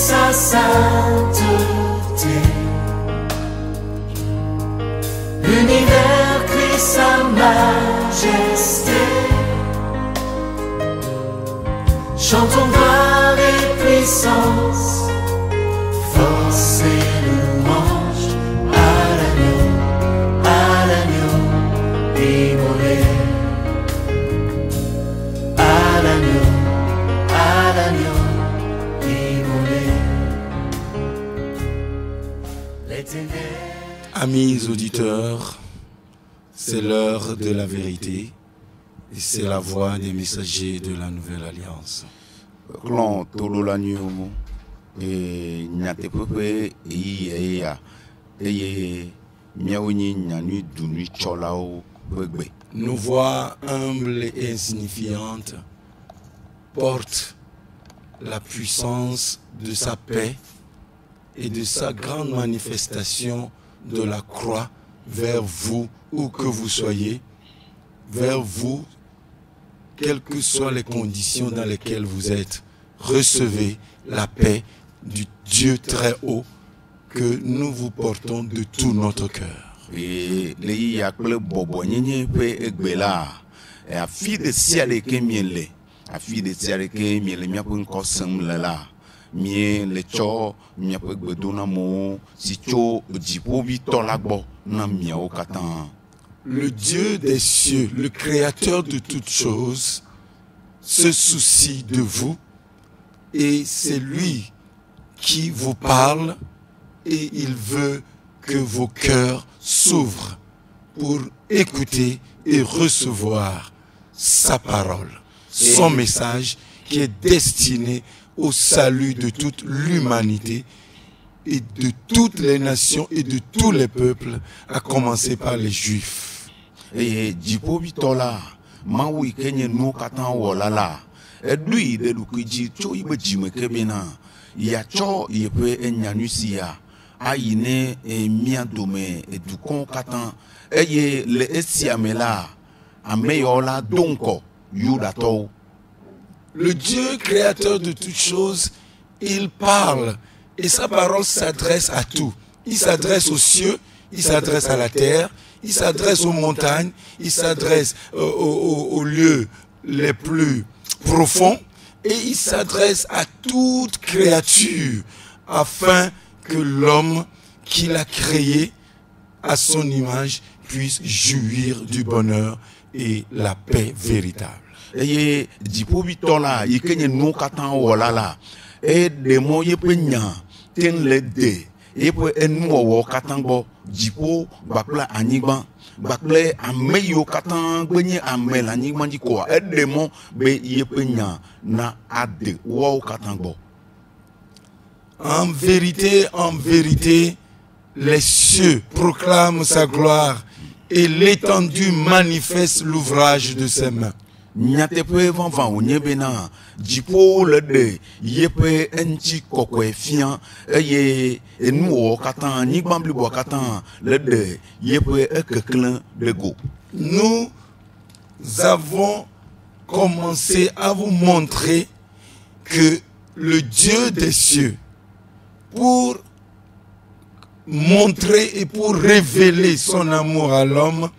sa sainteté. L'univers crie sa majesté. Chantons gloire et puissance, force et louange à l'agneau immolé. À l'agneau immolé. Amis auditeurs, c'est l'heure de la vérité et c'est la voix des messagers de la Nouvelle Alliance. Clan Tololanio et Nyatepepe et Miaouni Nyanu Dunu Cholao Begbe. Nos voix humbles et insignifiantes portent la puissance de sa paix et de sa grande manifestation de la croix vers vous, où que vous soyez, vers vous, quelles que soient les conditions dans lesquelles vous êtes. Recevez la paix du Dieu très haut que nous vous portons de tout notre cœur. Et les yakle bobo nyenye pe egbela et a fi de siale ke miele a fi de siale ke miele mia pun ko sem la mie le cho mia pe gbedona mo si cho jipo bi to lagbo na mia o katan. Le Dieu des cieux, le créateur de toutes choses, se soucie de vous et c'est lui qui vous parle et il veut que vos cœurs s'ouvrent pour écouter et recevoir sa parole, son message qui est destiné au salut de toute l'humanité et de toutes les nations et de tous les peuples, à commencer par les Juifs. Et jipo bitola mawi kenye no katan wolala edui de lukuji cho ibe jime kebena ya cho yepe enyanusia ayine miandome edukon katan eye le esiamela ameyola donko yudato. Le Dieu créateur de toutes choses, il parle et sa parole s'adresse à tout. Il s'adresse aux cieux, il s'adresse à la terre, il s'adresse aux montagnes, il s'adresse aux lieux les plus profonds et il s'adresse à toute créature afin que l'homme qu'il a créé à son image puisse jouir du bonheur et la paix véritable. Et jipo bitola ikenye no katan wolala et de mo yepe nya ten le de yepe enu wo katan bo jipo bakla anigban bakle ameyo katan gbenye amel anigban diko et de mo be yepe nya na ade wo katan bo. En vérité, les cieux proclament sa gloire et l'étendue manifeste l'ouvrage de ses mains. Nyatepe vanvan onyebena jipo le de yepe enchi kokwe fian eye enu wo katan nigban blibo katan le de yepe ekeklen de go. Nous avons commencé à vous montrer que le Dieu des cieux, pour montrer et pour révéler son amour à l'homme,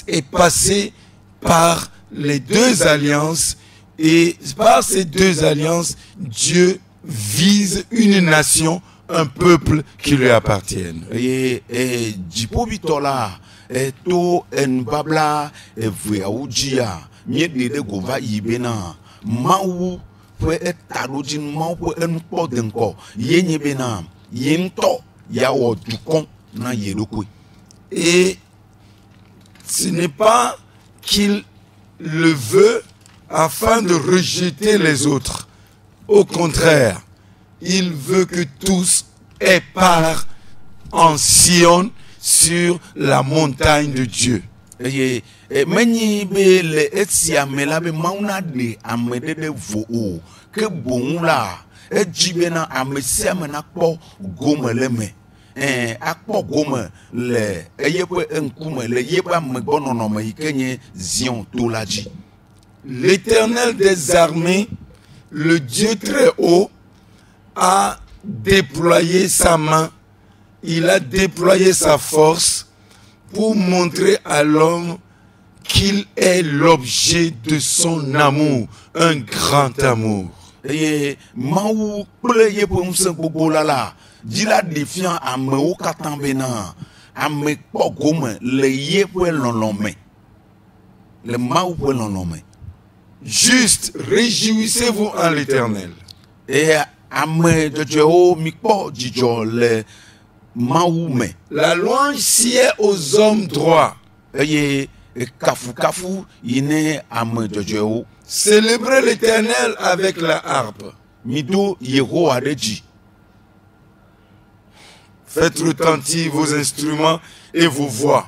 est passé par les deux alliances, et par ces deux alliances, Dieu vise une nation, un peuple qui lui appartienne. Et jipo bitola to en babla vwe aujia miede de gova ibena mawu pe etalojin mawu pe en podenko yenye bena yento ya odukon na yedokwe. Et ce n'est pas qu'il le veut afin de rejeter les autres. Au contraire, il veut que tous aient part en Sion sur la montagne de Dieu. Et meni be le etsiamela be mauna de amede de vo que bon la e jibena amesiamena kpo gomeleme akpo gome le eyepe enkume le yepa megbonono me ikenye Zion tolaji. L'Éternel des armées, le Dieu très haut, a déployé sa main, il a déployé sa force pour montrer à l'homme qu'il est l'objet de son amour, un grand amour. Et maou pleye pour nous s'encobo là, dit la défiant à me katambena, à me pogome, le ye pour l'enlome. Le maou pour l'enlome. Juste, réjouissez-vous en l'Éternel. Et à me jojo mikpo dijo le maou me. La louange sied aux hommes droits. Et kafu kafu yine à me jojo. Célébrez l'Éternel avec la harpe. Mido yero adeji. Faites retentir vos instruments et vos voix.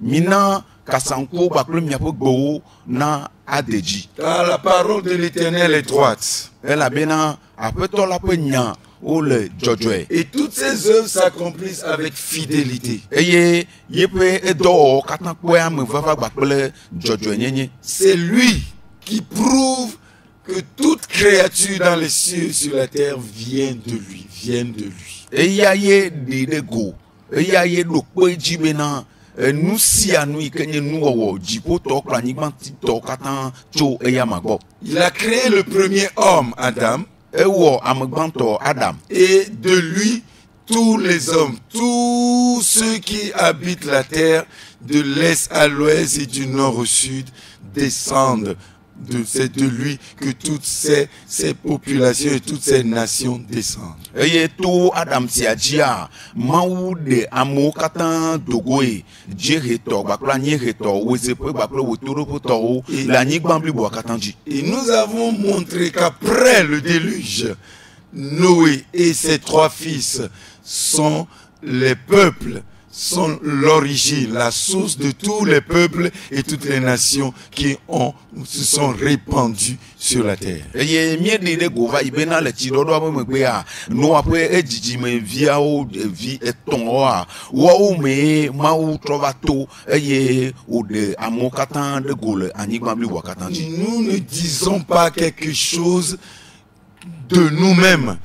Mina kasanko bakle miapo gbo na adeji. Car la parole de l'Éternel est droite. Elle a bena apeto la penya ou le jojoe. Et toutes ses œuvres s'accomplissent avec fidélité. Eye yepe edo katakwe ame vava bakle jojoe nyenye. C'est lui qui prouve que toute créature dans les cieux et sur la terre vient de lui, viennent de lui. Eyaye didego. Eyaye lokwe jibena. Nous si à nous ikenye nous owo jipo to klanigban ti to katan cho eyamago. Il a créé le premier homme, Adam, Ewo amegbanto Adam. et de lui tous les hommes, tous ceux qui habitent la terre de l'est à l'ouest et du nord au sud descendent. C'est de lui que toutes ces populations et toutes ces nations descendent. Eye to Adam si ajia mawu de amo katan dogoe jereto bakla nyereto wezepe bakla wotoro to la nyigban blibo katanji. Et nous avons montré qu'après le déluge, Noé et ses trois fils sont les peuples, sont l'origine, la source de tous les peuples et toutes les nations qui se sont répandus sur la terre. Eye miede de gova ibena le tidodo amegbe a no apre ejijime via o vi eton a wo me mawu trovato eye o de amokatan de gole anigba bli wakatanji. Nous ne disons pas quelque chose de nous-mêmes.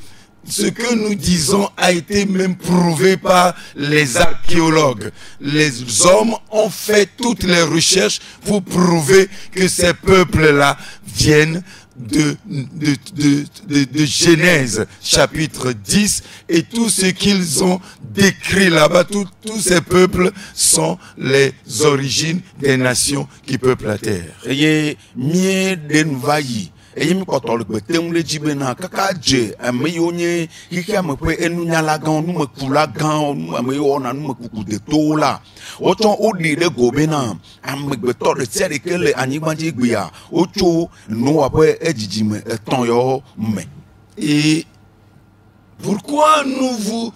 Ce que nous disons a été même prouvé par les archéologues. Les hommes ont fait toutes les recherches pour prouver que ces peuples-là viennent de Genèse, chapitre 10, et tout ce qu'ils ont décrit là-bas, tous ces peuples sont les origines des nations qui peuplent la terre. Eye mie de nvayi. Eye mi kotol gbe temle jibena kaka je ameyonye hiki amepe enunyala gan nu me kula gan nu ameyo na nu me kuku de tola oton odi de gobena amegbe to de tiere kele anigbanji gbia ocho no ape ejijime eton yo me. Et pourquoi nous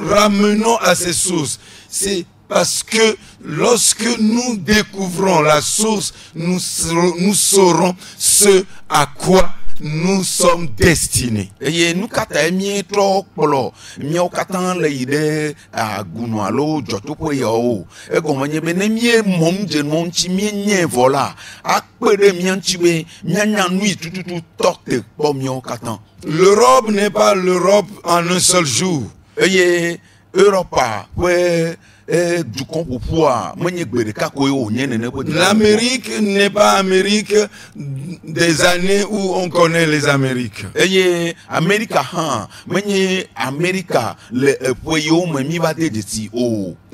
ramenons à ces sources? C'est parce que lorsque nous découvrons la source, nous saurons ce à quoi nous sommes destinés. Eye nous kata mi tro polo mi o katan le ide agunu alo joto po yo e go manye be ne mi mom je mon chi mi nye vola akpere mi anchi be nyanya nui tututu tokte po mi o katan. L'Europe n'est pas l'Europe en un seul jour. Eye Europa we L'Amérique n'est pas Amérique des années où on connaît les Amériques.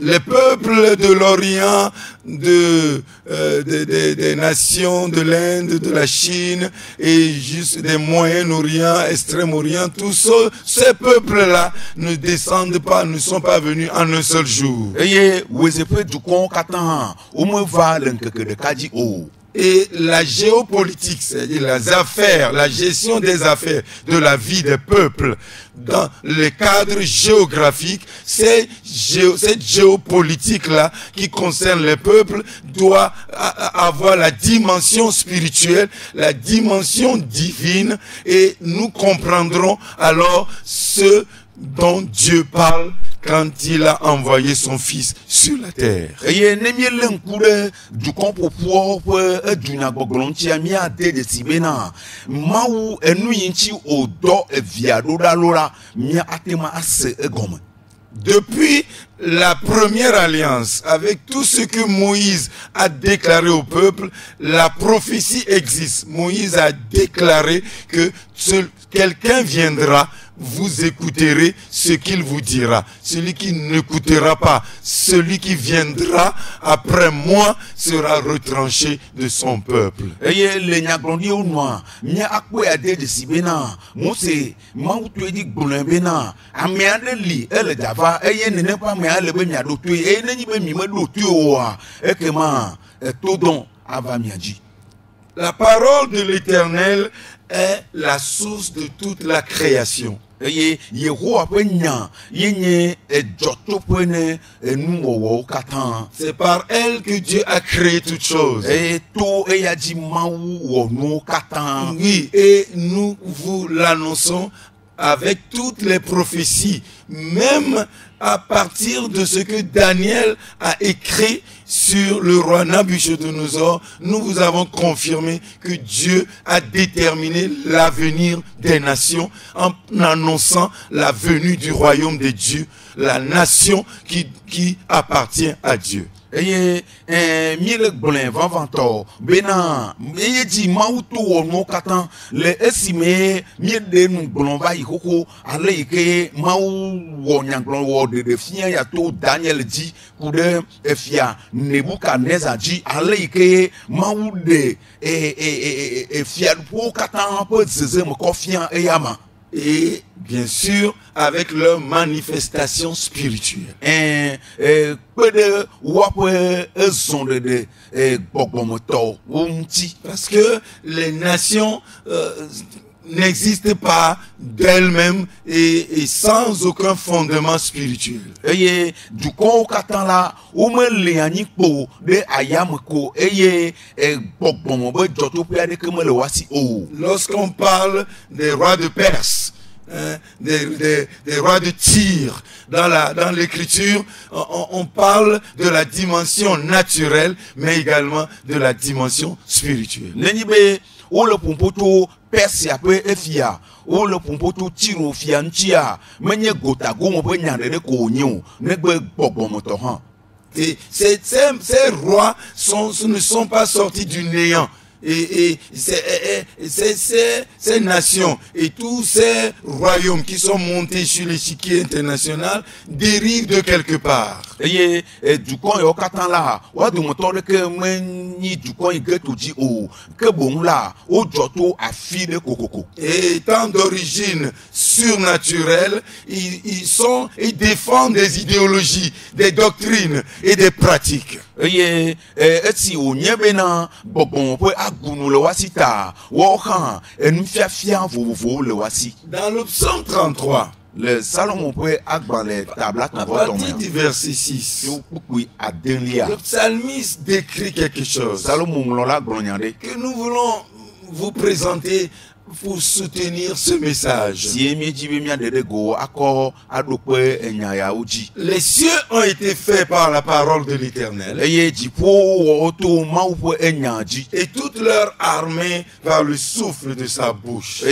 Les peuples de l'Orient, des nations de l'Inde, de la Chine et juste des Moyen-Orient, Extrême-Orient, tous ces peuples-là ne descendent pas, ne sont pas venus en un seul jour. Et la géopolitique, c'est-à-dire les affaires, la gestion des affaires de la vie des peuples dans le cadre géographique, cette géopolitique-là qui concerne les peuples doit avoir la dimension spirituelle, la dimension divine, et nous comprendrons alors ce dont Dieu parle quand il a envoyé son fils sur la terre. Eye ne mi le nku de dukɔn ƒoƒoa ƒe edunagbɔgblɔ ŋuti mi ade de si bena Mawu enu yi ŋuti wòdɔ evia ɖo ɖa lo la mi ate ma ase egɔme. Depuis la première alliance, avec tout ce que Moïse a déclaré au peuple, la prophétie existe. Moïse a déclaré que quelqu'un viendra, vous écouterez ce qu'il vous dira. Celui qui n'écoutera pas, celui qui viendra après moi sera retranché de son peuple. Eye le nyagblɔɖiwo nɔa mia akpɔe ade de si bena Mose Mawu to edi gblɔe bena ame aɖe li ele dzava eye nene ƒe amea le be miaɖo toe eye nenyi be mi meɖo toe oa ekema todɔn ava mia dzi. La parole de l'Éternel est la source de toute la création. Eye Yehowa ƒe nya yenye edzɔtsoƒe ne enuwɔwɔwo katã. C'est par elle que Dieu a créé toutes choses. Eye to eya dzi Mawu wɔ nuwo katã. Oui, et nous vous l'annonçons avec toutes les prophéties, même à partir de ce que Daniel a écrit sur le roi Nabuchodonosor, nous vous avons confirmé que Dieu a déterminé l'avenir des nations en annonçant la venue du royaume de Dieu, la nation qui appartient à Dieu. Eye mi le gblẽ vavãtɔ bena eye dzi Mawu to wɔ nuwo katã le esime mi ɖe nu gblɔm va yi xoxo ale yi ke Mawu wɔ nyagblɔ wɔ ɖeɖefia ya to Daniel dzi ku ɖe efia Nebukadnezar dzi ale yi ke Mawu ɖe fiaɖuƒewo katã ƒe zezeme kɔ fia eya ma. Et bien sûr, avec leur manifestation spirituelle. Parce que les nations n'existent pas d'elles-mêmes et sans aucun fondement spirituel. Lorsqu'on parle des rois de Perse, des rois de Tyr, dans l'écriture, on parle de la dimension naturelle, mais également de la dimension spirituelle. Ole pompoto Persia pe efia ole pompoto tiro fia ntia menye gotago mo pe nyande de ko nyu negbe gbogbomoto han. Et ces rois ne sont pas sortis du néant. Et ces nations et tous ces royaumes qui sont montés sur l'échiquier international dérivent de quelque part. Et du coup, il y a quatre là, ou du moteur que meni du coup il get dit oh que bon là, au joto a fil de coco. Et étant d'origine surnaturelle, ils défendent des idéologies, des doctrines et des pratiques. Et si on y est bena, bon peut agunu le wasita, wohan, et nous fiafia vous le wasi. Dans le psaume 33. Le Salomon peut agbaler tablat à partir du verset 6. Le psalmiste décrit quelque chose que nous voulons vous présenter pour soutenir ce message. Les cieux ont été faits par la parole de l'Éternel et toute leur armée par le souffle de sa bouche.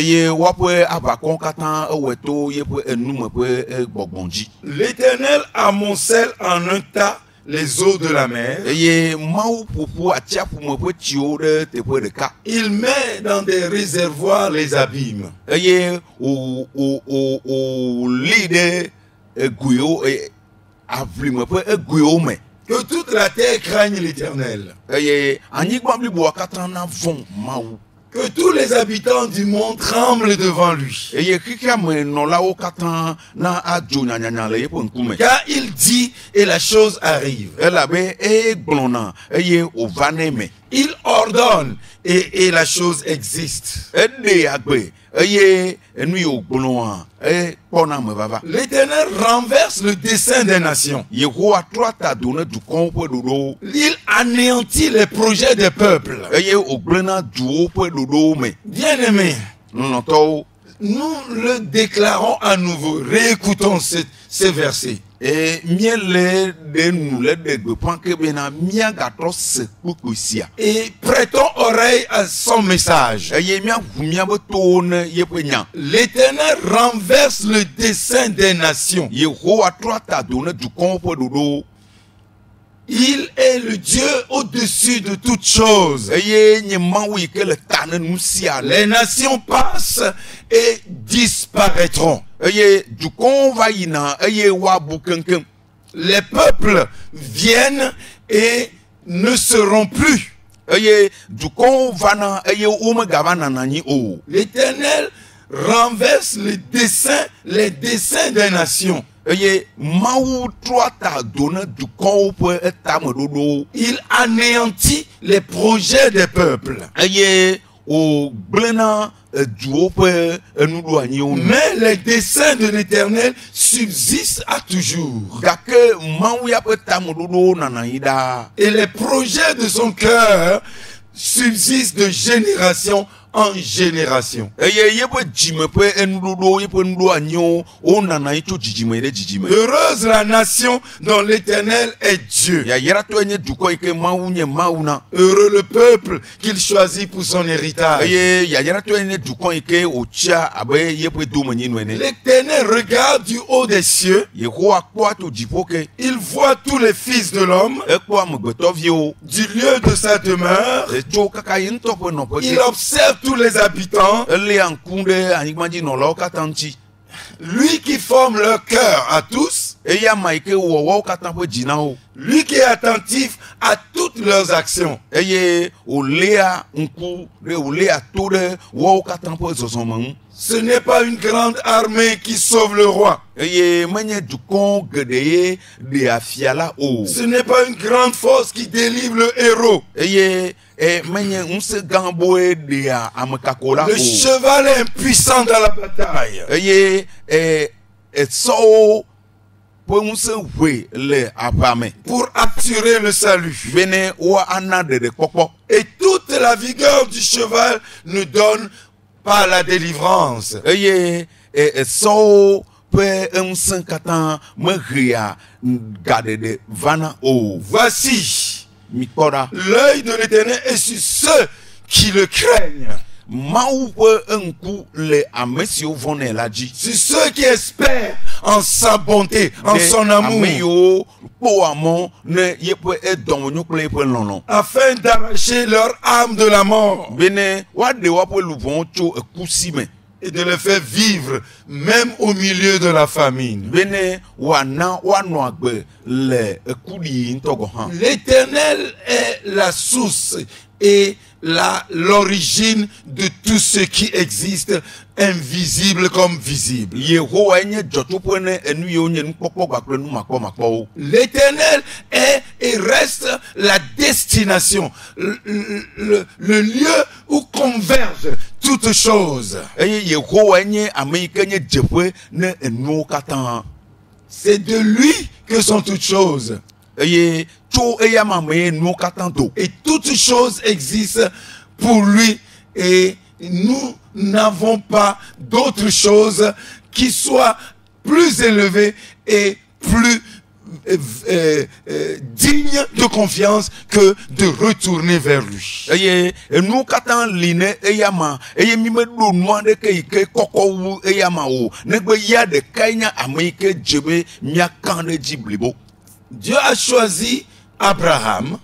L'Éternel amoncelle en un tas les eaux de la mer. Il met dans des réservoirs les abîmes. Que toute la terre craigne l'Éternel. Que tous les habitants du monde tremblent devant lui. Car il dit et la chose arrive. Il ordonne et la chose existe. L'Éternel renverse le dessein des nations. Il anéantit les projets des peuples. Bien-aimés, nous le déclarons à nouveau. Réécoutons ces versets. Et miel de nous le de que bena mia gato se kukusia. Et prêtons oreille à son message. L'Éternel renverse le dessein des nations. Il est le Dieu au-dessus de toutes choses. Les nations passent et disparaîtront. Les peuples viennent et ne seront plus. L'Éternel renverse les desseins des nations. Il anéantit les projets des peuples. Mais les desseins de l'Éternel subsistent à toujours. Et les projets de son cœur subsistent de génération en génération. Heureuse la nation dont l'Éternel est Dieu. Heureux le peuple qu'il choisit pour son héritage. L'Éternel regarde du haut des cieux. Il voit tous les fils de l'homme du lieu de sa demeure. Il observe tous les habitants. Lui qui forme leur cœur à tous. Lui qui est attentif à toutes leurs actions. Ce n'est pas une grande armée qui sauve le roi. Ce n'est pas une grande force qui délivre le héros. Le cheval est impuissant dans la bataille. Pour assurer le salut. Et toute la vigueur du cheval ne donne pas la délivrance. Voici, l'œil de l'Éternel est sur ceux qui le craignent. Sur ceux qui espèrent en sa bonté, en son amour, afin d'arracher leur âme de la mort et de les faire vivre même au milieu de la famine. L'Éternel est la source et l'origine de tout ce qui existe, invisible comme visible. L'Éternel est et reste la destination, le lieu où convergent toutes choses. C'est de lui que sont toutes choses. Et toutes choses existent pour lui, et nous n'avons pas d'autre chose qui soit plus élevée et plus digne de confiance que de retourner vers lui. Dieu a choisi Abraham,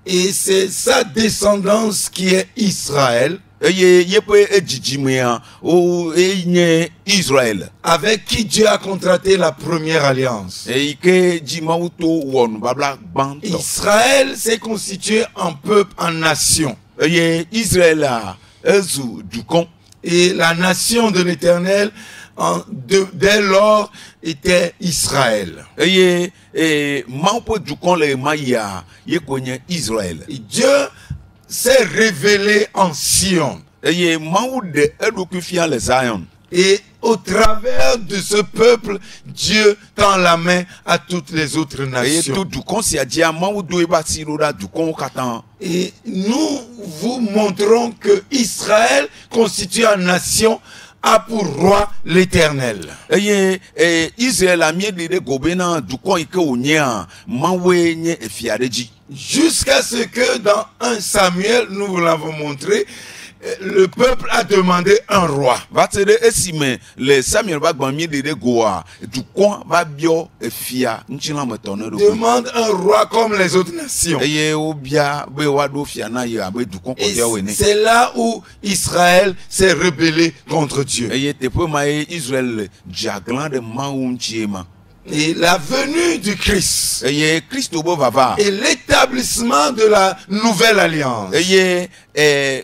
et c'est sa descendance qui est Israël, avec qui Dieu a contracté la première alliance. Israël s'est constitué en peuple, en nation. Et la nation de l'Éternel, dès lors, était Israël. Et Dieu s'est révélé en Sion. Et au travers de ce peuple, Dieu tend la main à toutes les autres nations. Et nous vous montrons que Israël constitue une nation a pour roi l'Éternel. Eye Israël a mis de gobena du coin que onya mawe nye efiareji. Jusqu'à ce que dans 1 Samuel, nous vous l'avons montré, le peuple a demandé un roi. Va te de esime le Samuel va gagner de goa du coin va bio efia nchila metone do. Demande un roi comme les autres nations. Eye obia be wado fia na ye abe du coin kodia wene. C'est là où Israël s'est rebellé contre Dieu. Eye te pe ma Israël jaglan de maunchiema. Et la venue du Christ Eye Christ obo vava. et l'établissement de la nouvelle alliance Eye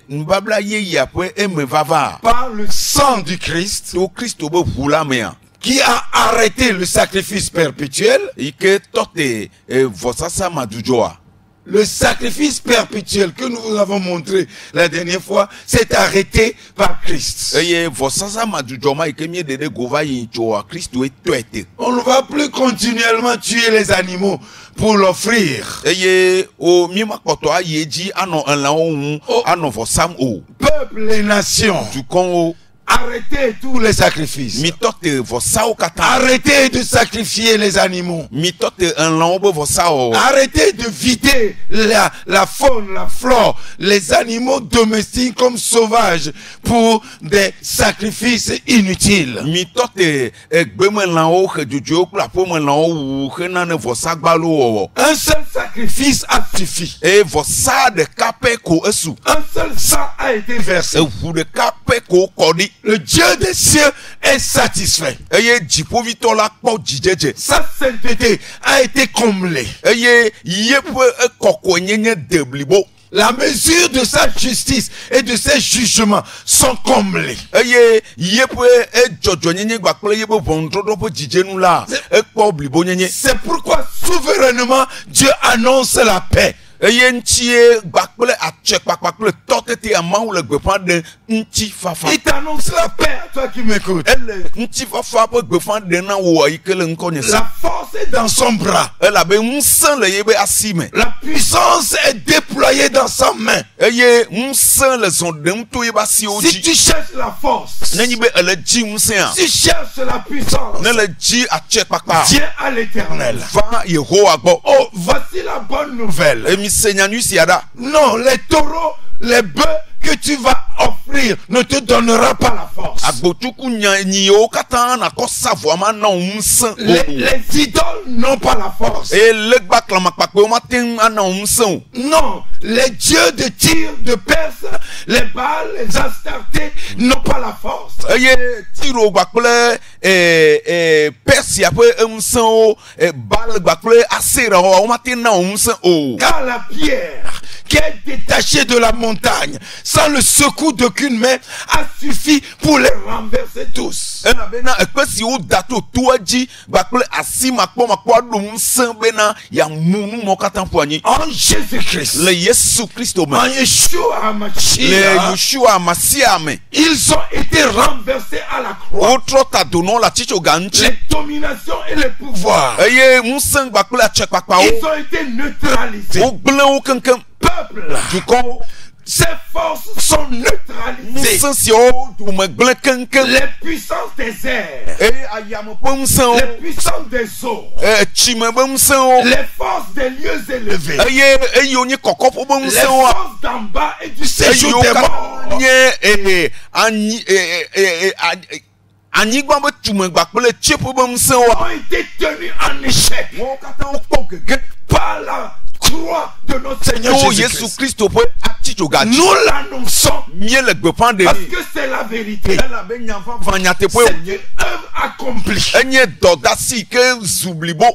mbabla ye ya pe eme vava. par le sang du Christ To Christ obo vula mea. qui a arrêté le sacrifice perpétuel. Ike tote vosasa madujoa. Le sacrifice perpétuel que nous vous avons montré la dernière fois s'est arrêté par Christ. Eye vosasa madujoma ike mie de gova yinchoa Christ we toete. On ne va plus continuellement tuer les animaux pour l'offrir. Eye o mima koto ayeji ano enlaon ano vosam o. Peuple et nations, Du kon arrêtez tous les sacrifices. mi tote vosao kata. Arrêtez de sacrifier les animaux. Mi tote enlaon bo vosao. Arrêtez de vider la faune, la flore, les animaux domestiques comme sauvages pour des sacrifices inutiles. Mi tote gbeme enlaon kejuju kula po enlaon wu kenane vosagbalo wo. Un seul sacrifice a suffi. E vosa de kape ko esu. Un seul sang a été versé. E fu de kape ko kodi. Le Dieu des cieux est satisfait. Eye jipo vitola kpo jijeje. Sa sainteté a été comblée. Eye yepe koko nyenye deblibo. La mesure de sa justice et de ses jugements sont comblés. Eye yepe jojo nyenye gbakple yepe vondrodo po jijenu la. Kpo blibo nyenye. C'est pourquoi souverainement Dieu annonce la paix. Eye ntie gbakple achek gbakple totete amawu le gbefa de nti fafa. Il t'annonce la paix à toi qui m'écoutes. Ele nti fafa po gbefa de na wo ikele nkonye sa. La force est dans son bras. Ela be nsan le yebe asime. La puissance est déployée dans sa main. Eye nsan le son de mto yeba si Si oji. tu cherches la force, Nenyi be ele ji nsan. si tu cherches la puissance, Ne le ji achek gbakpa. viens à l'Éternel. Va Yehowa gbo. Oh, voici la bonne nouvelle. Emi senyanu siada. Non, les taureaux, les bœufs que tu vas offrir ne te donnera pas la force. Agbotuku nyo kata na ko savo ma na nsan. Les idoles n'ont pas la force. E le gbakla makpakpe o ma ten ana nsan. Non, les dieux de Tyr, de Perse, les Baals, les Astartés n'ont pas la force. Eye tiro gbakple Persia pe nsan o bal gbakple Asera o ma ten na nsan o. Car la pierre qui est détachée de la montagne, sans le secours d'aucune main, a suffi pour les renverser tous. Ena bena ekpesi o dato tuaji gbakple asima kpo ado nsan bena ya munu mo kata poanyi. En Jésus-Christ, Le Yesu Christo me. en Yeshua Le HaMashiach, Yeshua Masia me. ils ont été renversés à la croix. Otro ta dono la chicho ganchi. Les dominations et les pouvoirs, Eye nsan gbakple achek gbakpa o. ils ont été neutralisés. O gblẽ o kankan. Peuple, Du kon ces forces sont neutralisées. nsan si o du me gblẽ kankan. Les puissances des airs, Ayame pe nsan o. les puissances des eaux, Chime be nsan o. les forces des lieux élevés, Eye onye kokofo be les nsan o. forces d'en bas et du séjour Eyo des ka morts. nye anyigba be tume gbakple tsepo be nsan o. Ont été tenus en échec Wo kata o kpɔ gege. par la croix de notre Seigneur To Jésus-Christ. Yesu Christo pe aticho gaji. Nous l'annonçons Mie le gbeƒã de parce mi. que c'est la vérité. Ela be nyafa vanya te C'est pe. une œuvre accomplie. Enye dɔdasi ke zublibo.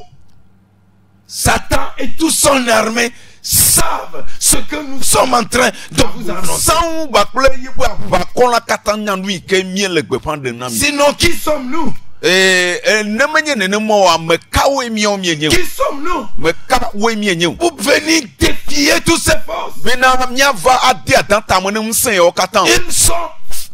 Satan et toute son armée savent ce que nous sommes en train de vous annoncer. Sanwu gbakple yibo avakɔ la katã nyanu yi ke mie le gbeƒã de na mi. Sinon, qui sommes-nous? Ne menye nenema o ame kawoe miawo mienye o. Qui sommes-nous Me kawoe mienye o. pour venir défier toutes ces forces? Bena miava ade adantame ne ŋusẽ yawo katã o. Ils sont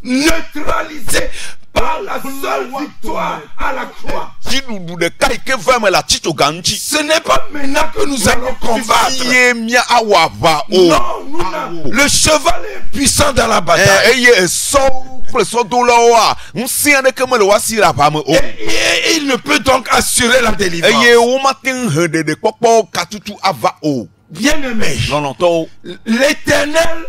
neutralisés par la seule victoire à la croix. Dziɖuɖu ɖeka yi ke va me le atsitsoga ŋuti. Ce n'est pas maintenant que nous allons combattre. Ye mia awɔ aʋa o. Non, nous n'avons. Le cheval est puissant dans la bataille. Eye esɔwo kple sɔdolawoa ŋusẽ aɖeke mele woasi le aʋa me o. Et il ne peut donc assurer la délivrance. eye womate ŋu he ɖeɖekpɔkpɔ katutu ava o. Bien-aimé, lɔlɔ̃tɔwo, l'Éternel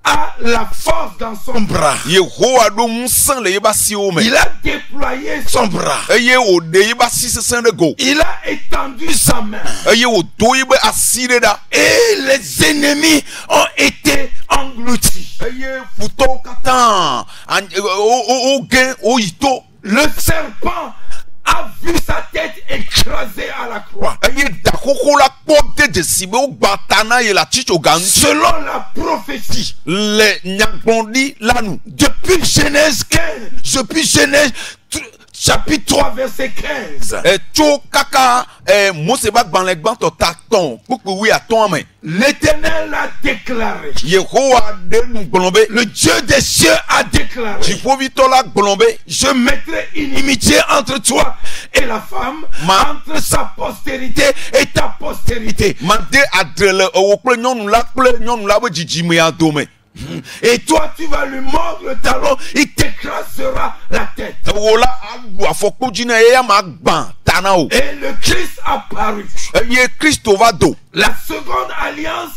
a la force dans son bras. Yehowa ɖo ŋusẽ le yebe asiwo me. Il a déployé son bras. eye wòɖe yebe asi sesẽ ɖe go. Il a étendu sa main. eye wòdo yebe asi ɖe ɖa. Et les ennemis ont été engloutis. eye futɔwo katã woge woyi to. Le serpent a vu sa tête écrasée à la croix. eye daxoxo la kpɔ de dzesi be wogba ta na ye le atsitsoga ŋuti. Selon la prophétie, le nyagblɔɖi la nu. depuis Genèse 15, depuis Genèse chapitre 3 verset 15. Tso kaka Mose ba gbalẽ gbãtɔ ta tɔn kpukpu 15 me. L'Éternel a déclaré. Yehowa ɖe nu gblɔ be. Le Dieu des cieux a déclaré. Dziƒoʋĩtɔ la gblɔ be. Je mettrai inimitié entre toi et la femme, entre sa postérité et ta postérité. Made adre le ewò kple nyɔnu la be dzidzimea dome. Et toi tu vas lui mordre le talon, il t'écrasera la tête. Ewò la aɖu afɔkpo dzi na eya ma gbã ta na o. Et le Christ apparut. Eye Kristo va do. La seconde alliance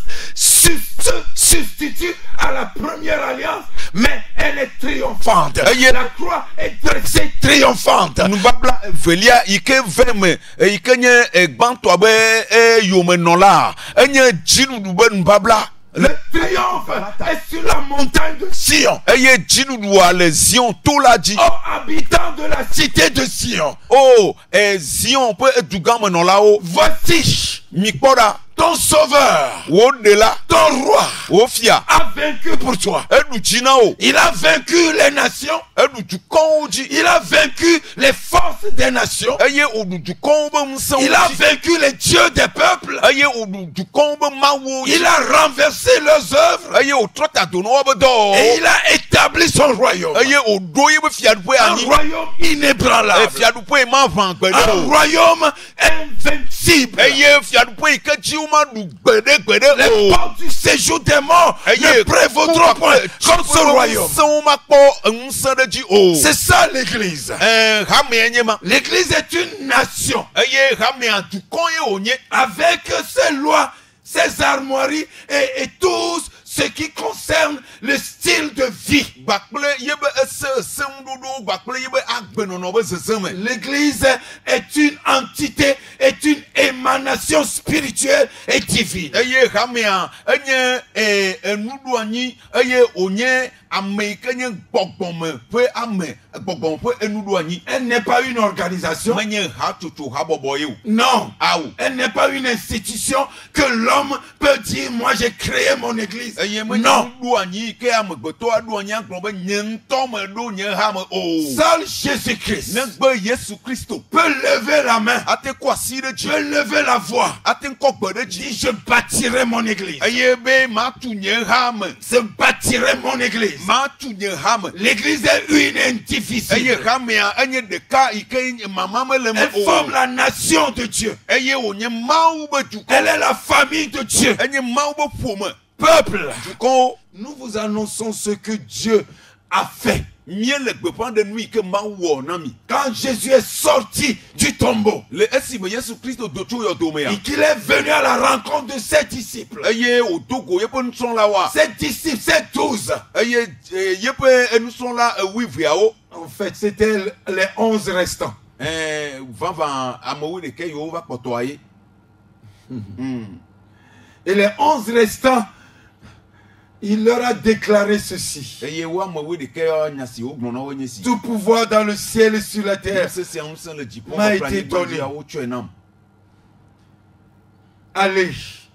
substitue à la première alliance, mais elle est triomphante. La croix est dressée triomphante. Nubabla evelia yike ve me yike nye gbãtɔa be yomenɔla enye dziɖuɖu be nubabla. Le triomphe est sur la montagne de Sion. eye dziɖuɖua le Zion to la dzi. Oh, habitants de la cité de Sion. Oh, Zion ƒe edugamenɔlawo. Voici, mikpɔ ɖa. ton sauveur, wo ɖela, ton roi, wo fia, a vaincu pour toi. eɖu dzi na wo. Il a vaincu les nations. eɖu dukɔwo dzi. Il a vaincu les forces des nations. eye wòɖu dukɔwo be ŋusẽwo Il a dzi. vaincu les dieux des peuples. eye wòɖu dukɔwo be mawuwo dzi. Il a renversé leurs œuvres. eye wòtrɔ ta do na wobe dɔwɔwɔwo. Et il a établi son royaume. eye wòɖo yebe fiaɖuƒe Un anyi. royaume inébranlable. Fiaɖuƒe ma ʋã gbe ɖe Un o. royaume invincible. eye fiaɖuƒe yi ke dzi woma ɖu gbeɖe Les o. portes du séjour des morts ne prévaudront point contre ce royaume. ŋusẽwo makpɔ ŋusẽ ɖe dzi o. C'est ça l'église. Hamea nye ma. L'église est une nation eye hamea dukɔ ye wònye. avec ses lois, ses armoiries et tous ce qui concerne le style de vie. Gbakple yebe ese ŋuɖoɖowo gbakple yebe agbenɔnɔ be zezẽ me. L'église est une entité, est une émanation spirituelle et divine. eye hamea enye enuɖoanyi eye wònye ame yi ke nye gbɔgbɔme ƒe ame gbɔgbɔme ƒe enuɖoanyi. Elle n'est pas une organisation. menye hatsotso habɔbɔ ye o. Non. Awo. Elle n'est pas une institution que l'homme peut dire, moi j'ai créé mon église. eye menye Non. nuɖoanyi yi ke amegbetɔ aɖoanyi agblɔ be nye ŋutɔ me ɖo nye hame o. Seul Jésus-Christ negbe Yesu Kristo. peut lever la main, ate kɔ asi ɖe dzi. peut lever la voix. ate kɔ gbe ɖe Dit, dzi. je bâtirai mon église. eye be matu nye hame. Je bâtirai mon église. matu nye hame. L'église est une eye indivisible. hamea enye ɖeka yi ke mama mele me Elle o. forme la nation de Dieu. eye wònye Mawu be dukɔ. Elle est la famille de Dieu. enye Mawu be ƒome. Peuple, dukɔwo. nous vous annonçons ce que Dieu a fait. míele gbeƒã ɖe nu yi ke Mawu wɔ na mi. Quand Jésus est sorti du tombeau le esime Yesu Kristo do tso yɔdomea. et qu'il est venu à la rencontre de ses disciples. eye wòdo go yeƒe nusrɔ̃lawoa. Ses disciples, ses 12. eye yeƒe enusrɔ̃la ewiveawo. En fait, c'était les 11 restants. Vavã amewo ɖeke yiwo va kpɔtɔa ye. Et les 11 restants, il leur a déclaré ceci. eye wo amewo ɖeke ya nya si wogblɔ na wo nye si. Tout pouvoir dans le ciel et sur la terre ŋusẽ sia ŋusẽ le dziƒo m'a kple été anyigba donné. dzia wotsɔe nam. allez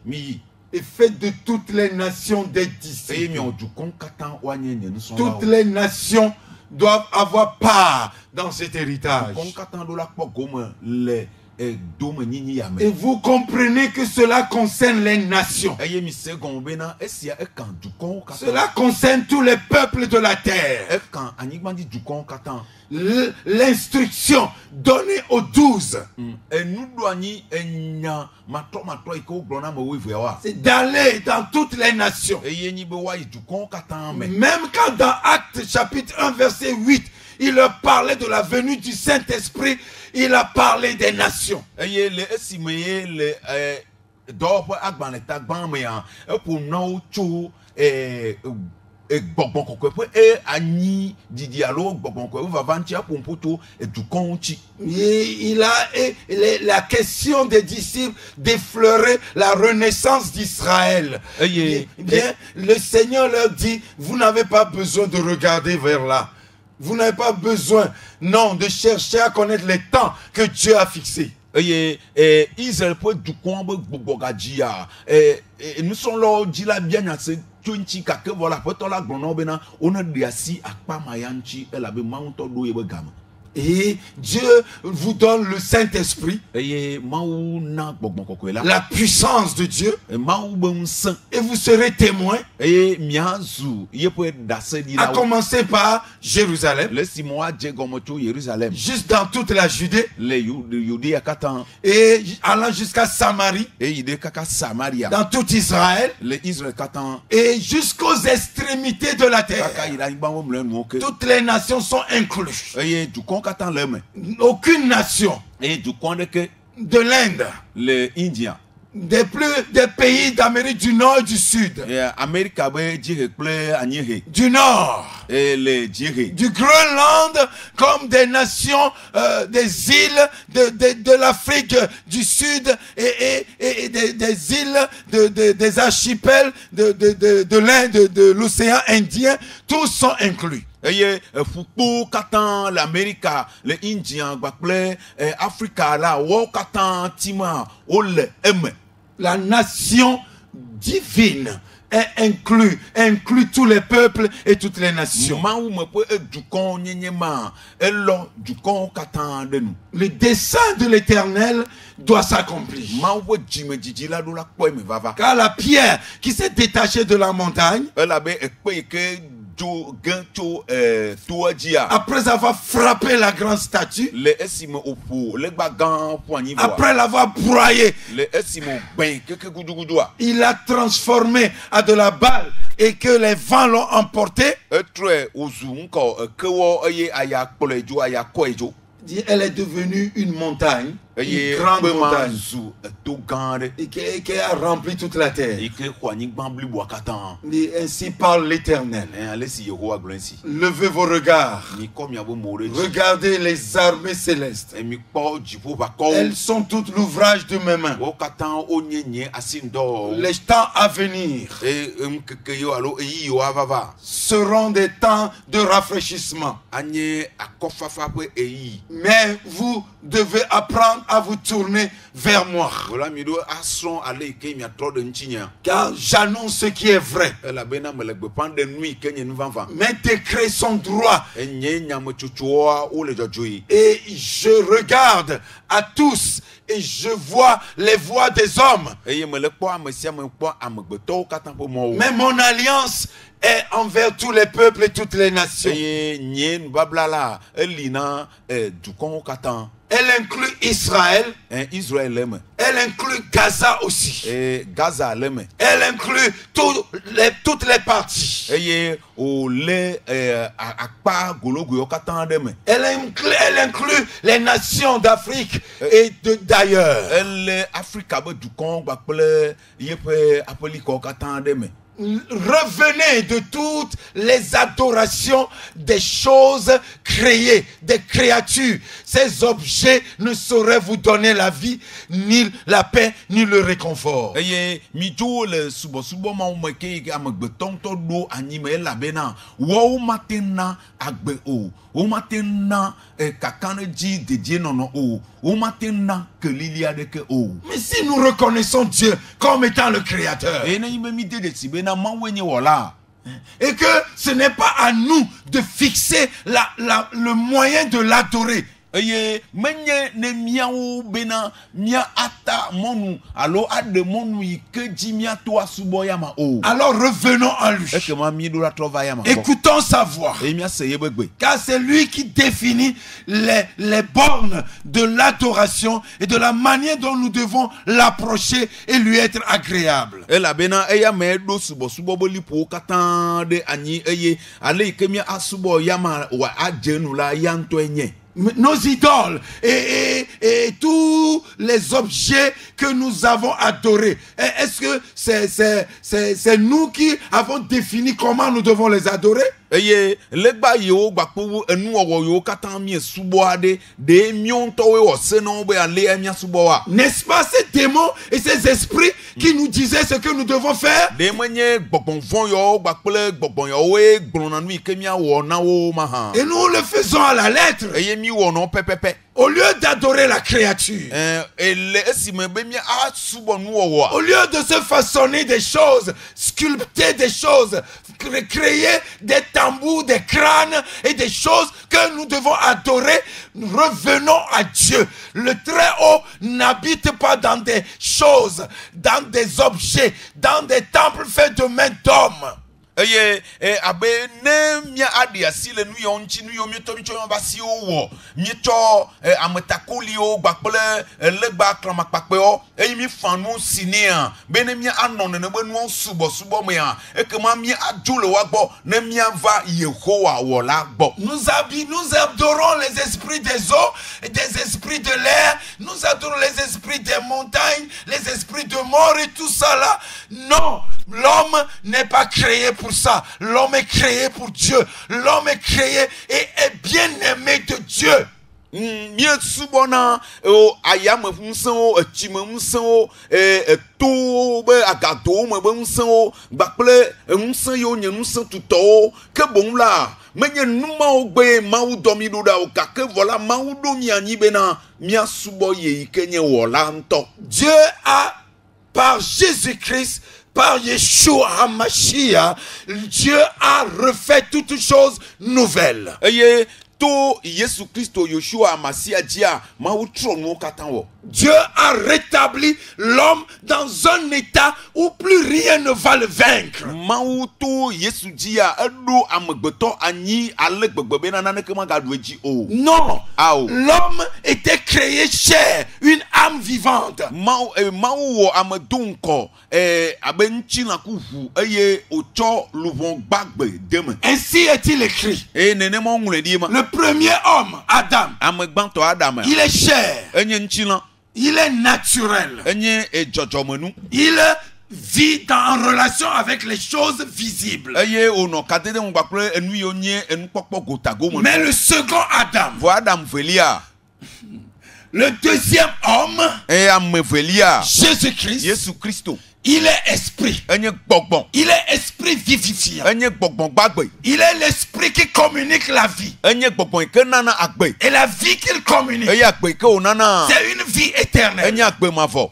miyi. et faites de toutes les nations des eye disciples. miɔ dukɔ katã woanye nye Toutes nusrɔ̃lawo. les nations doivent avoir part dans cet héritage. dukɔ katã ɖo la kpɔ gome le e dome nyinyi ya Et me vous comprenez que cela concerne les nations. eye mi se gon be na esia e kan dukon katan Cela concerne tous les peuples de la terre. e kan anyigba di dukon katan L'instruction donnée aux 12, enu do anyi enya matro iko glona mo we wa c'est d'aller dans toutes les nations. eye nyi be wa dukon katan me Même quand dans Actes chapitre 1 verset 8, il leur parlait de la venue du Saint-Esprit, il a parlé des nations. eye le esimeye le do po agbaneta gban me an e po na o cho gbọgbọn kọkọ pé anyi didi alo gbọgbọn kọkọ va vanti apompoto dukon chi. Il a la question des disciples d'effleurer la renaissance d'Israël. Bien, le Seigneur leur dit, vous n'avez pas besoin de regarder vers là. Vous n'avez pas besoin, non, de chercher à connaître les temps que Dieu a fixés. Israël peut dukon be gbogbogadjia nous sommes là dit la bien na se tunchi ka ke voilà peut la gbono be na on de asi akpa mayanchi ela be maunto do yebe gam. Et Dieu vous donne le Saint-Esprit, la puissance de Dieu, et vous serez témoins, à commencer par Jérusalem, juste dans toute la Judée, et allant jusqu'à Samarie, dans tout Israël, et jusqu'aux extrémités de la terre. Toutes les nations sont incluses. Aucune nation de l'Inde, des pays d'Amérique du Nord et du Sud, du Nord, du Groenland, comme des nations, des îles de l'Afrique du Sud et des îles, des archipels de l'Inde, de l'océan Indien, tous sont inclus. Foucault, Katan, l'Amérique, les Indiens, Africa, là, Katan, Tima, Ole, M. La nation divine est inclut tous les peuples et toutes les nations. Le dessein de l'Éternel doit s'accomplir. Car la pierre qui s'est détachée de la montagne, après avoir frappé la grande statue, après l'avoir broyé, il l'a transformé à de la balle et que les vents l'ont emporté. Elle est devenue une montagne, une grande montagne, et qui a rempli toute la terre. Et ainsi parle l'Éternel. Levez vos regards. Regardez les armées célestes. Elles sont toutes l'ouvrage de mes mains. Les temps à venir seront des temps de rafraîchissement. Mais vous devez apprendre à vous tourner vers moi. Car j'annonce ce qui est vrai. Mes décrets sont droits. Et je regarde à tous et je vois les voix des hommes. Mais mon alliance est envers tous les peuples et toutes les nations. Elle inclut Israël. Elle inclut Gaza aussi. Elle inclut toutes les parties. Elle inclut les nations d'Afrique et d'ailleurs. Revenez de toutes les adorations des choses créées, des créatures. Ces objets ne sauraient vous donner la vie, ni la paix, ni le réconfort. Mais si nous reconnaissons Dieu comme étant le Créateur, et que ce n'est pas à nous de fixer le moyen de l'adorer, Eye menye ne miawo bena mia ata monu alo ade monu ike ji mia to asubo yama o. Alors revenons en lui. Eke ma mi do la trova yama. Écoutons sa voix. E mia se yebegbe. Car c'est lui qui définit les bornes de l'adoration et de la manière dont nous devons l'approcher et lui être agréable. E la bena eya me do subo boli po katan de anyi eye ale ike mia asubo yama wa ajenu la yanto enye. Nos idoles et tous les objets que nous avons adorés. Est-ce que c'est nous qui avons défini comment nous devons les adorer? Eye legba yo gbakpo enu owo yo katan mi subo ade de mion towe o se no be ale emia subo wa. N'est-ce pas ces démons et ces esprits qui nous disaient ce que nous devons faire? De menye gbobon von yo gbakple gbobon yo we gbona nu ikemia wo na wo ma ha. Et nous le faisons à la lettre. Eye mi wo no pepepe. Au lieu d'adorer la créature, au lieu de se façonner des choses, sculpter des choses, créer des tambours, des crânes et des choses que nous devons adorer, nous revenons à Dieu. Le Très-Haut n'habite pas dans des choses, dans des objets, dans des temples faits de mains d'hommes. Eye abe ne mia adi asile nu yo nchi nu yo mieto basi owo mieto ametakoli o gbakple legba klamakpakpe o eyi mi fanu sinia be ne mia anone ne benu subo me a ekema mi adule wa gbo ne mia va Yehowa wo la gbo. Nous adorons les esprits des eaux et des esprits de l'air, nous adorons les esprits des montagnes, les esprits de mort et tout ça là. Non, l'homme n'est pas créé pour ça. L'homme est créé pour Dieu. L'homme est créé et est bien aimé de Dieu. Mie subona o ayame funsan o etime funsan o to be agado me be funsan o gbakple funsan yo nye funsan tuto o ke bon la menye numa o gbe mawu domi do da o ka ke vola mawu do mi anyi be na mia subo ye ikenye wo la nto. Dieu a, par Jésus-Christ, par Yeshua HaMashiach, Dieu a refait toutes choses nouvelles. Eye to Yesu Christo Yeshua HaMashiach dia ma utro no katan wo. Dieu a rétabli l'homme dans un état où plus rien ne va le vaincre. Mauto Yesu dia edo amegbeto anyi ale gbegbe na nane kema gadu eji o. Non. L'homme était créé cher, une âme vivante. Mau amedunko abenchi na kufu eye ocho luvon gbagbe deme. Ainsi est-il écrit. Nene mo ngule di ma. Le premier homme, Adam. Amegbanto Adam. Il est cher. Enye nchi na. Il est naturel. Il vit en relation avec les choses visibles. Mais le second Adam, le deuxième homme, Jésus-Christ, il est esprit. Il est esprit vivifiant. Il est l'esprit qui communique la vie. Et la vie qu'il communique, c'est une vie éternelle.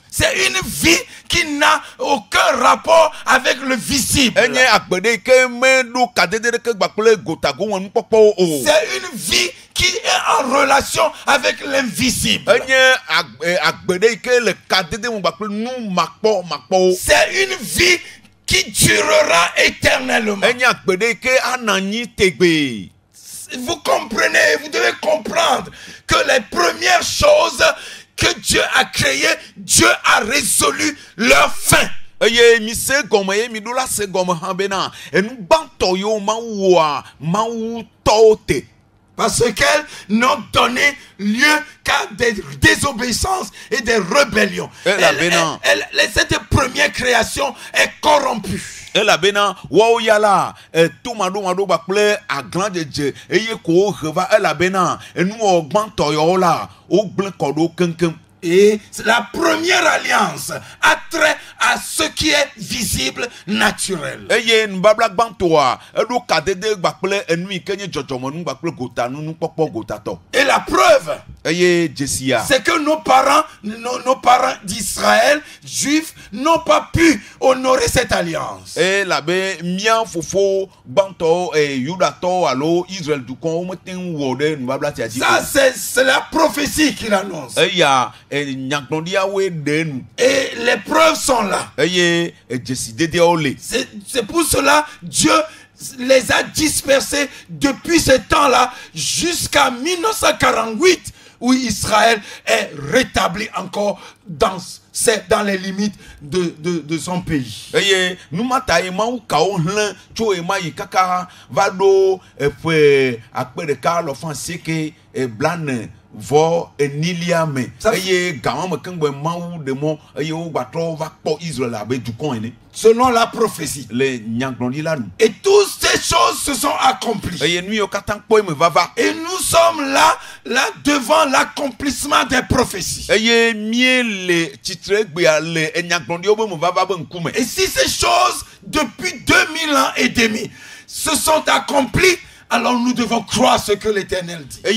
C'est une vie qui n'a aucun rapport avec le visible. C'est une vie qui est en relation avec l'invisible. C'est une vie qui durera éternellement. Vous comprenez, vous devez comprendre que les premières choses que Dieu a créées, Dieu a résolu leur fin. Parce qu'elles n'ont donné lieu qu'à des désobéissances et des rébellions. Cette première création est corrompue. La bena wo yala tomado bakple aglandeje eye ko reva la bena enu ogbanto yo la o gble kodo kenken. Et la première alliance a trait à ce qui est visible, naturel. Eye nbabla gbantoa edo kadede bakple enu ikenye jojomonu bakple gota nu popo gotato. Et la preuve, c'est que nos parents d'Israël, juifs, n'ont pas pu honorer cette alliance. Ça, c'est la prophétie qu'il annonce. Et les preuves sont là. C'est pour cela Dieu les a dispersés depuis ce temps-là jusqu'à 1948, où Israël est rétabli encore dans les limites de son pays. Selon la prophétie. Et toutes ces choses se sont accomplies. Et nous sommes là devant l'accomplissement des prophéties. Et si ces choses depuis 2000 ans et demi se sont accomplies, alors nous devons croire ce que l'Éternel dit. Nous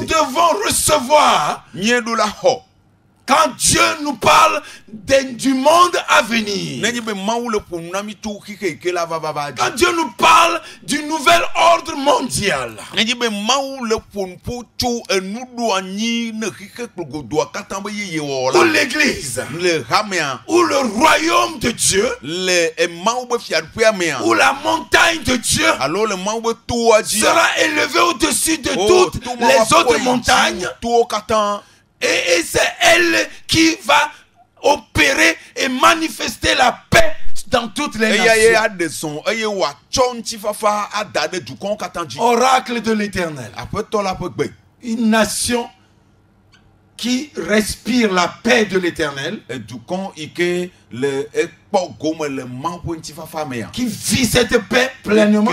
devons recevoir. Quand Dieu nous parle du monde à venir, quand Dieu nous parle du nouvel ordre mondial, ou l'église, ou le royaume de Dieu, ou la montagne de Dieu sera élevée au-dessus de toutes les autres montagnes. Et c'est elle qui va opérer et manifester la paix dans toutes les nations. Oracle de l'Éternel. Une nation qui respire la paix de l'Éternel, qui vit cette paix pleinement,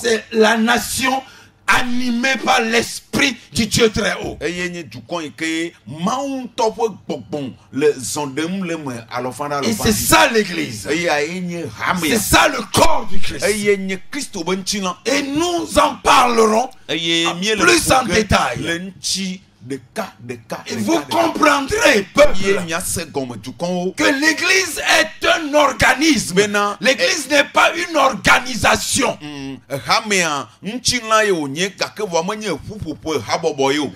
c'est la nation animé par l'esprit du Dieu très haut. Et c'est ça l'église. C'est ça le corps du Christ. Et nous en parlerons plus en détail. Et vous comprendrez, peuple, que l'église est un organisme. L'église n'est pas une organisation.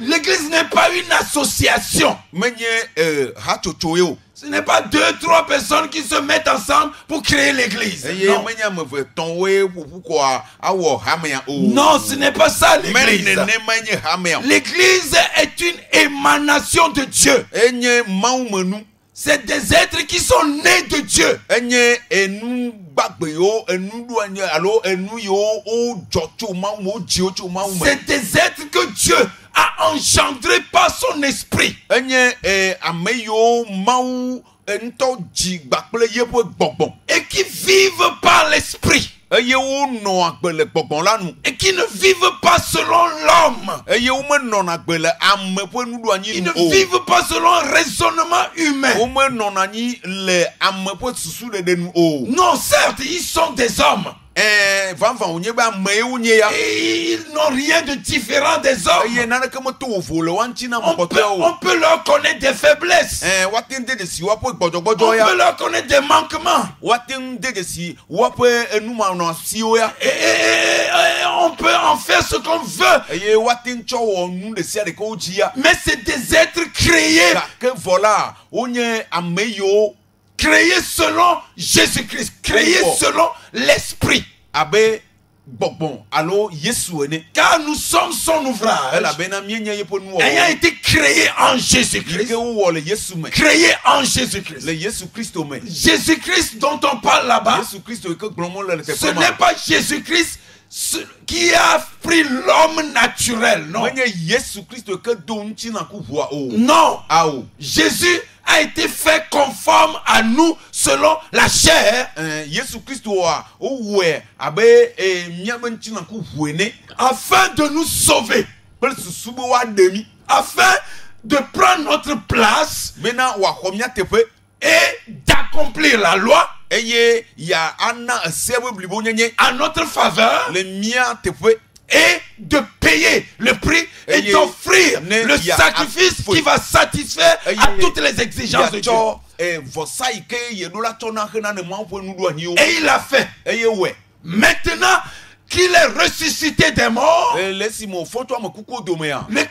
L'église n'est pas une association. Ce n'est pas 2-3 personnes qui se mettent ensemble pour créer l'église. Non, ce n'est pas ça l'église. L'église est une émanation de Dieu. C'est des êtres qui sont nés de Dieu. C'est des êtres que Dieu a engendrés par son esprit. Et qui vivent par l'esprit. Et qui ne vivent pas selon l'homme. Ils ne vivent pas selon un raisonnement humain. Non, certes, ils sont des hommes. Et ils n'ont rien de différent des hommes. On peut leur connaître des faiblesses. On peut leur connaître des manquements. Et on peut en faire ce qu'on veut. Mais c'est des êtres créés. Créé selon Jésus-Christ, créé selon l'esprit. Car nous sommes son ouvrage, ayant été créé en Jésus-Christ. Créé en Jésus-Christ. Jésus-Christ dont on parle là-bas, ce n'est pas Jésus-Christ qui a pris l'homme naturel, non. Non. Jésus a été fait conforme à nous selon la chair, afin de nous sauver, afin de prendre notre place et accomplir la loi eye ya ana sebe blibo nyenye en notre faveur le mia tepe et de payer le prix et d'offrir le sacrifice qui va satisfaire à toutes les exigences de Dieu. Et il l'a fait. Maintenant qu'il est ressuscité des morts, le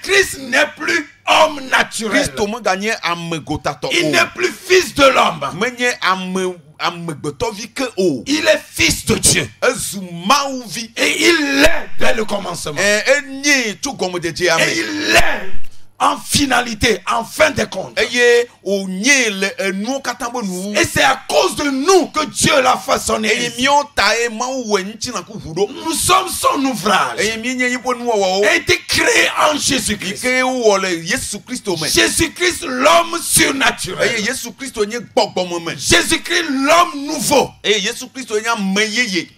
Christ n'est plus homme naturel. Il n'est plus fils de l'homme. Il est fils de Dieu. Et il l'est dès le commencement. Et il l'est en finalité, en fin de compte. Et c'est à cause de nous que Dieu l'a façonné. Nous sommes son ouvrage. Et a été créé en Jésus-Christ. Jésus-Christ, l'homme surnaturel. Jésus-Christ, l'homme nouveau.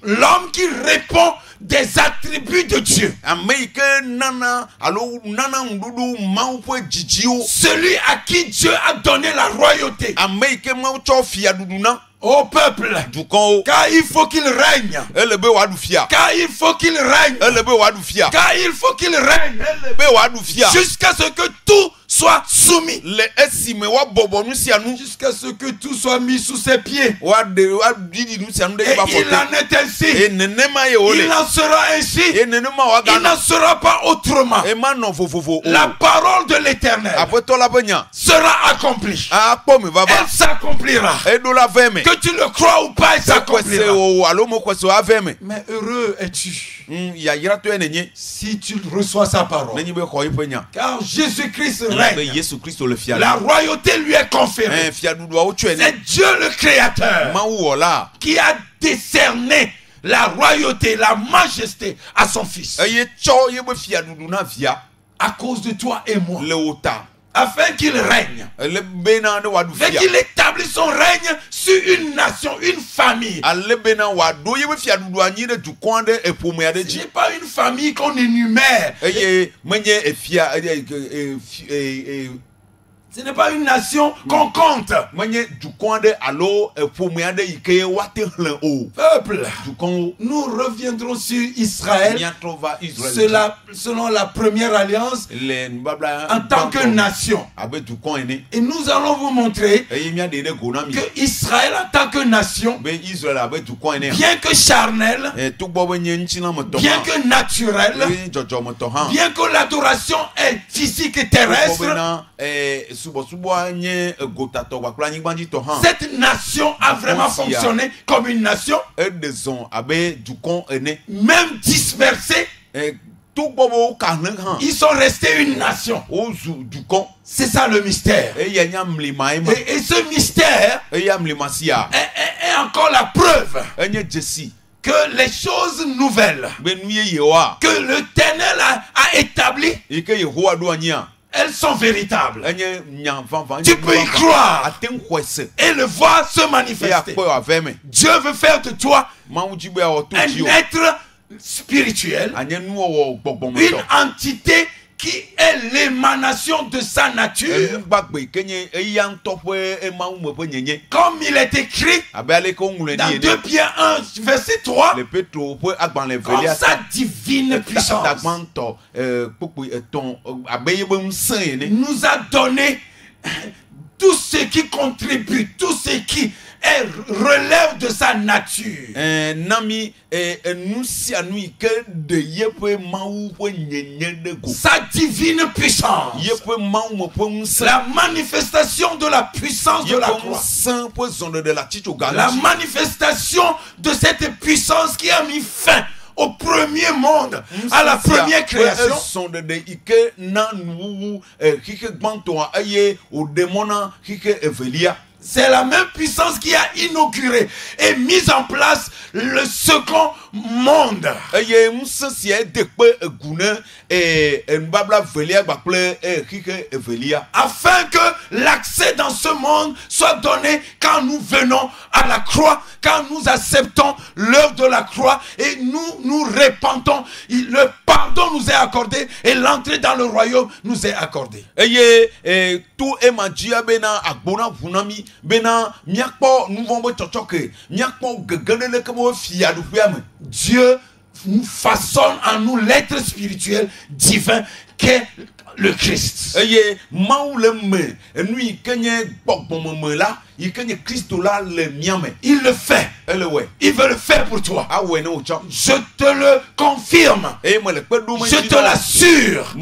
L'homme qui répond des attributs de Dieu. Celui à qui Dieu a donné la royauté au peuple, car il faut qu'il règne, car il faut qu'il règne, car il faut qu'il règne jusqu'à ce que tout soit soumis, jusqu'à ce que tout soit mis sous ses pieds. Et il en est ainsi, il en sera ainsi, il n'en sera pas autrement. La parole de l'Éternel sera accomplie. Elle s'accomplira. Que tu le crois ou pas, elle s'accomplira. Mais heureux es-tu si tu reçois sa parole. Car Jésus-Christ règne. La royauté lui est conférée. C'est Dieu le Créateur qui a décerné la royauté, la majesté à son Fils. À cause de toi et moi. Afin qu'il règne. Afin qu'il établisse son règne sur une nation, une famille. Ce n'est pas une famille qu'on énumère. Ce n'est pas une nation qu'on compte. Peuple, nous reviendrons sur Israël selon la première alliance en tant que nation. Et nous allons vous montrer que Israël en tant que nation, bien que charnel, bien que naturel, bien que l'adoration est physique et terrestre, cette nation a vraiment fonctionné comme une nation, même dispersée. Ils sont restés une nation. C'est ça le mystère. Et ce mystère est encore la preuve que les choses nouvelles que l'Éternel a établies, elles sont véritables. Tu peux y croire et le voir se manifester. Dieu veut faire de toi un être spirituel, une entité qui est l'émanation de sa nature, comme il est écrit dans 2 Pierre 1 verset 3, comme sa divine puissance nous a donné tout ce qui contribue, tout ce qui relève de sa nature. Sa divine puissance. La manifestation de la puissance de la croix. La manifestation de cette puissance qui a mis fin au premier monde, à la première création. C'est la même puissance qui a inauguré et mis en place le second monde. Afin que l'accès dans ce monde soit donné quand nous venons à la croix, quand nous acceptons l'œuvre de la croix et nous repentons. Le pardon nous est accordé et l'entrée dans le royaume nous est accordée. Tout emadia bena agbona vunami bena miakpo nuvombo chochoke miakpo gegenele kemo fiadu fiame. Dieu nous façonne en nous l'être spirituel divin qu'est le Christ. Il le fait. Il veut le faire pour toi. Je te le confirme. Je te l'assure.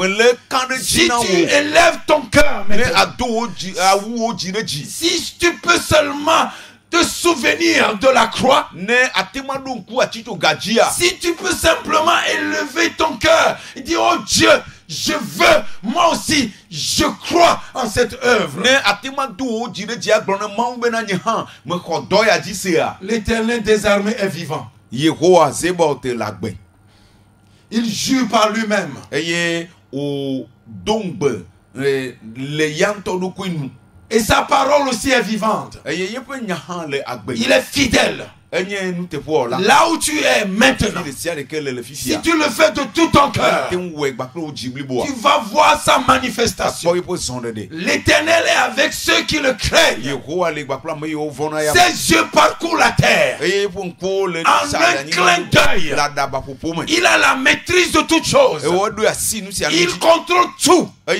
Si tu élèves ton cœur maintenant, si tu peux seulement te souvenir de la croix, si tu peux simplement élever ton cœur et dire, oh Dieu, je veux, moi aussi, je crois en cette œuvre. L'Éternel des armées est vivant. Il jure par lui-même. Et sa parole aussi est vivante. Il est fidèle. Là où tu es maintenant, si tu le fais de tout ton cœur, tu vas voir sa manifestation. L'Éternel est avec ceux qui le craignent. Ses yeux parcourent la terre. En un clin d'œil, il a la maîtrise de toutes choses. Il contrôle tout. À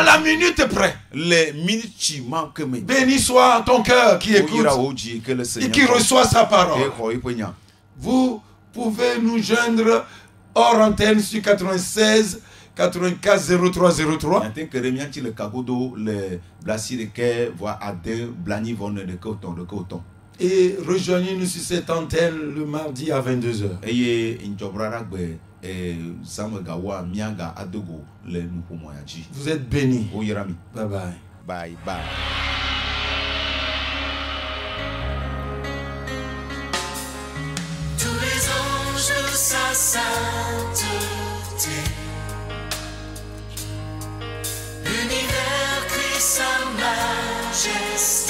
la minute près. Béni soit ton cœur qui écoute et qui reçoit sa parole. Vous pouvez nous joindre hors antenne sur 96 84 03 03. Et rejoignez-nous sur cette antenne le mardi à 22h. Vous êtes bénis. Bye bye. Bye bye. Tous les anges de sa sainteté, l'univers crie sa majesté.